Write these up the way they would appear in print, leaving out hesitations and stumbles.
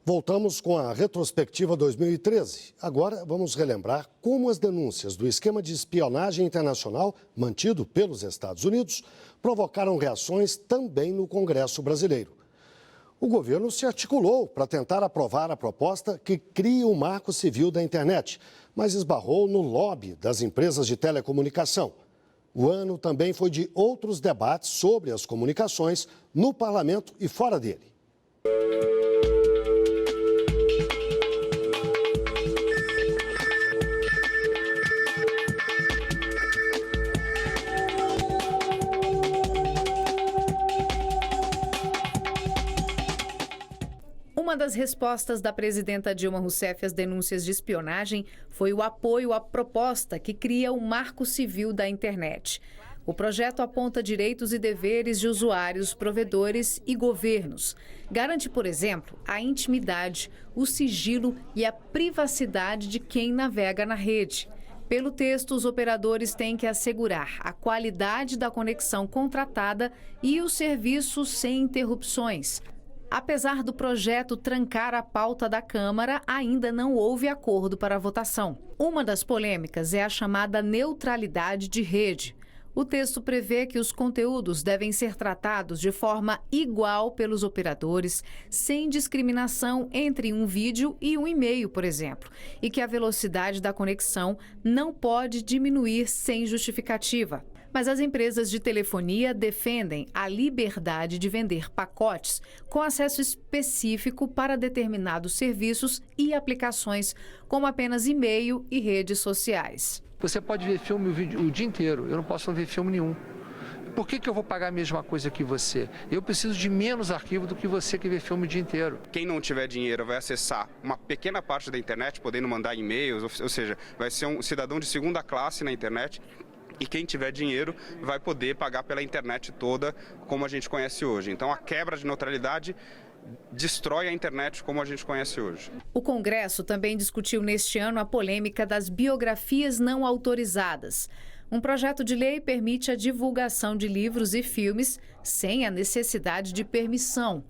Voltamos com a retrospectiva 2013. Agora vamos relembrar como as denúncias do esquema de espionagem internacional mantido pelos Estados Unidos provocaram reações também no Congresso brasileiro. O governo se articulou para tentar aprovar a proposta que cria o Marco Civil da Internet, mas esbarrou no lobby das empresas de telecomunicação. O ano também foi de outros debates sobre as comunicações no parlamento e fora dele. Uma das respostas da presidenta Dilma Rousseff às denúncias de espionagem foi o apoio à proposta que cria o Marco Civil da Internet. O projeto aponta direitos e deveres de usuários, provedores e governos. Garante, por exemplo, a intimidade, o sigilo e a privacidade de quem navega na rede. Pelo texto, os operadores têm que assegurar a qualidade da conexão contratada e os serviços sem interrupções. Apesar do projeto trancar a pauta da Câmara, ainda não houve acordo para a votação. Uma das polêmicas é a chamada neutralidade de rede. O texto prevê que os conteúdos devem ser tratados de forma igual pelos operadores, sem discriminação entre um vídeo e um e-mail, por exemplo, e que a velocidade da conexão não pode diminuir sem justificativa. Mas as empresas de telefonia defendem a liberdade de vender pacotes com acesso específico para determinados serviços e aplicações, como apenas e-mail e redes sociais. Você pode ver filme o dia inteiro, eu não posso ver filme nenhum. Por que eu vou pagar a mesma coisa que você? Eu preciso de menos arquivo do que você que vê filme o dia inteiro. Quem não tiver dinheiro vai acessar uma pequena parte da internet, podendo mandar e-mails, ou seja, vai ser um cidadão de segunda classe na internet. E quem tiver dinheiro vai poder pagar pela internet toda, como a gente conhece hoje. Então, a quebra de neutralidade destrói a internet como a gente conhece hoje. O Congresso também discutiu neste ano a polêmica das biografias não autorizadas. Um projeto de lei permite a divulgação de livros e filmes sem a necessidade de permissão.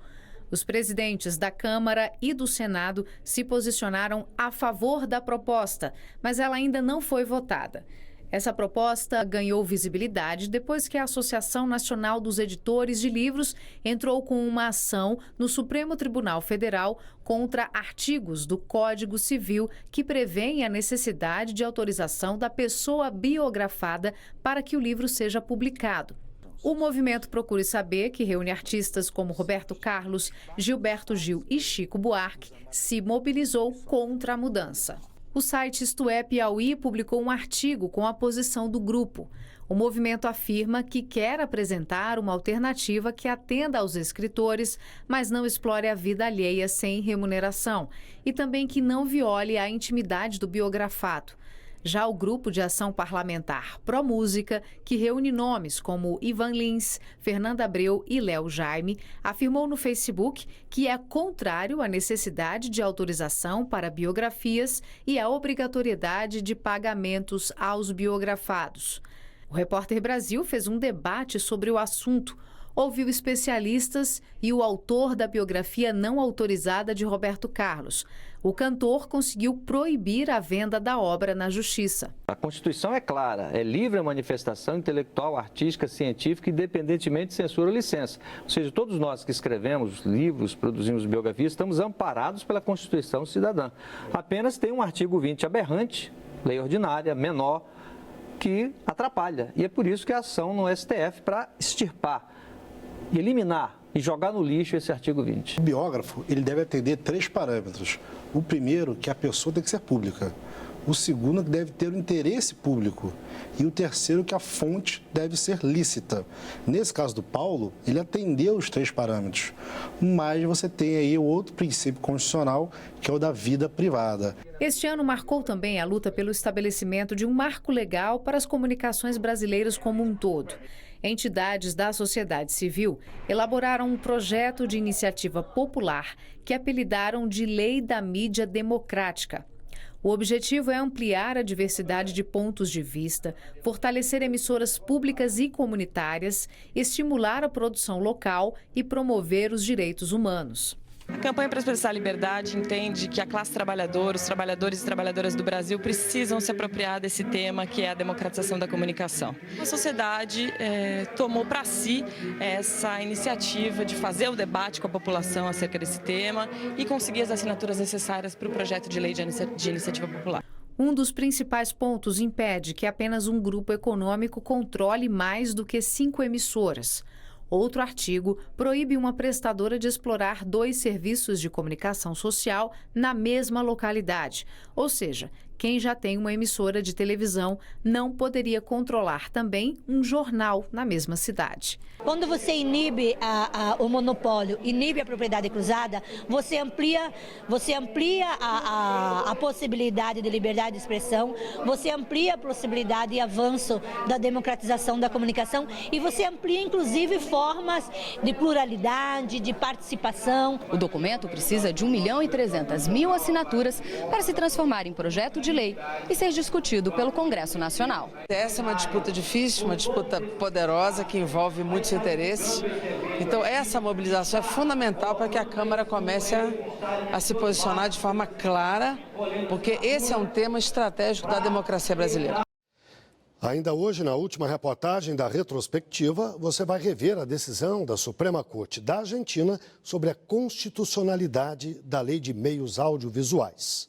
Os presidentes da Câmara e do Senado se posicionaram a favor da proposta, mas ela ainda não foi votada. Essa proposta ganhou visibilidade depois que a Associação Nacional dos Editores de Livros entrou com uma ação no Supremo Tribunal Federal contra artigos do Código Civil que prevêem a necessidade de autorização da pessoa biografada para que o livro seja publicado. O movimento Procure Saber, que reúne artistas como Roberto Carlos, Gilberto Gil e Chico Buarque, se mobilizou contra a mudança. O site Isto é Piauí publicou um artigo com a posição do grupo. O movimento afirma que quer apresentar uma alternativa que atenda aos escritores, mas não explore a vida alheia sem remuneração, e também que não viole a intimidade do biografado. Já o Grupo de Ação Parlamentar Pró Música, que reúne nomes como Ivan Lins, Fernanda Abreu e Léo Jaime, afirmou no Facebook que é contrário à necessidade de autorização para biografias e à obrigatoriedade de pagamentos aos biografados. O Repórter Brasil fez um debate sobre o assunto. Ouviu especialistas e o autor da biografia não autorizada de Roberto Carlos. O cantor conseguiu proibir a venda da obra na Justiça. A Constituição é clara, é livre a manifestação intelectual, artística, científica, independentemente de censura ou licença. Ou seja, todos nós que escrevemos livros, produzimos biografias, estamos amparados pela Constituição cidadã. Apenas tem um artigo 20 aberrante, lei ordinária, menor, que atrapalha. E é por isso que a ação no STF para extirpar, eliminar e jogar no lixo esse artigo 20. O biógrafo ele deve atender 3 parâmetros. O primeiro, que a pessoa tem que ser pública. O segundo, que deve ter o interesse público. E o terceiro, que a fonte deve ser lícita. Nesse caso do Paulo, ele atendeu os 3 parâmetros. Mas você tem aí o outro princípio constitucional, que é o da vida privada. Este ano marcou também a luta pelo estabelecimento de um marco legal para as comunicações brasileiras como um todo. Entidades da sociedade civil elaboraram um projeto de iniciativa popular que apelidaram de Lei da Mídia Democrática. O objetivo é ampliar a diversidade de pontos de vista, fortalecer emissoras públicas e comunitárias, estimular a produção local e promover os direitos humanos. A campanha para expressar a liberdade entende que a classe trabalhadora, os trabalhadores e trabalhadoras do Brasil precisam se apropriar desse tema que é a democratização da comunicação. A sociedade tomou para si essa iniciativa de fazer o debate com a população acerca desse tema e conseguir as assinaturas necessárias para o projeto de lei de iniciativa popular. Um dos principais pontos impede que apenas um grupo econômico controle mais do que 5 emissoras. Outro artigo proíbe uma prestadora de explorar 2 serviços de comunicação social na mesma localidade. Ou seja, quem já tem uma emissora de televisão não poderia controlar também um jornal na mesma cidade. Quando você inibe o monopólio, inibe a propriedade cruzada, você amplia a possibilidade de liberdade de expressão, você amplia a possibilidade e avanço da democratização da comunicação e você amplia, inclusive, formas de pluralidade, de participação. O documento precisa de 1.300.000 assinaturas para se transformar em projeto de lei e ser discutido pelo Congresso Nacional. Essa é uma disputa difícil, uma disputa poderosa que envolve muitos interesses. Então essa mobilização é fundamental para que a Câmara comece a se posicionar de forma clara, porque esse é um tema estratégico da democracia brasileira. Ainda hoje, na última reportagem da retrospectiva, você vai rever a decisão da Suprema Corte da Argentina sobre a constitucionalidade da Lei de Meios Audiovisuais.